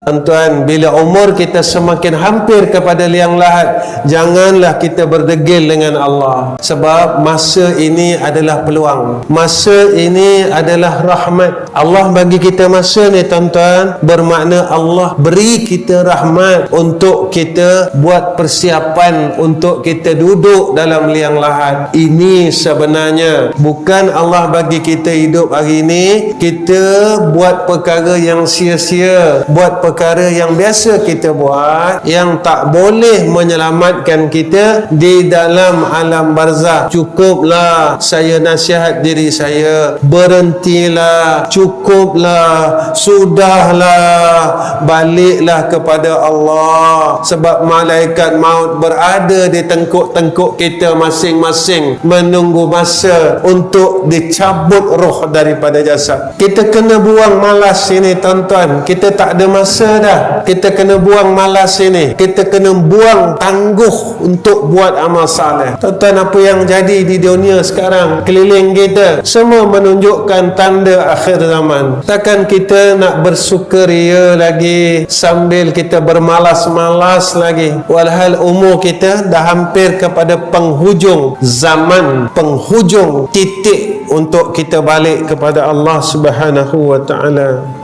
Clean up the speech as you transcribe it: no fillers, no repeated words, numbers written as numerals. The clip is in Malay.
Tuan-tuan, bila umur kita semakin hampir kepada liang lahat, janganlah kita berdegil dengan Allah. Sebab masa ini adalah peluang. Masa ini adalah rahmat. Allah bagi kita masa ni tuan-tuan, bermakna Allah beri kita rahmat untuk kita buat persiapan untuk kita duduk dalam liang lahat. Ini sebenarnya bukan Allah bagi kita hidup hari ini, kita buat perkara yang sia-sia, buat perkara yang biasa kita buat, yang tak boleh menyelamatkan kita di dalam alam barzakh. Cukuplah saya nasihat diri saya, berhentilah, cukuplah, sudahlah, baliklah kepada Allah. Sebab malaikat maut berada di tengkuk-tengkuk kita masing-masing, menunggu masa untuk dicabut roh daripada jasad. Kita kena buang malas ini tuan-tuan. Kita tak ada masa dah. Kita kena buang malas ini. Kita kena buang tangguh untuk buat amal saleh. Tuan-tuan, apa yang jadi di dunia sekarang keliling kita semua menunjukkan tanda akhir zaman. Takkan kita nak bersukaria lagi sambil kita bermalas-malas lagi, walhal umur kita dah hampir kepada penghujung zaman, penghujung titik untuk kita balik kepada Allah Subhanahu wa ta'ala.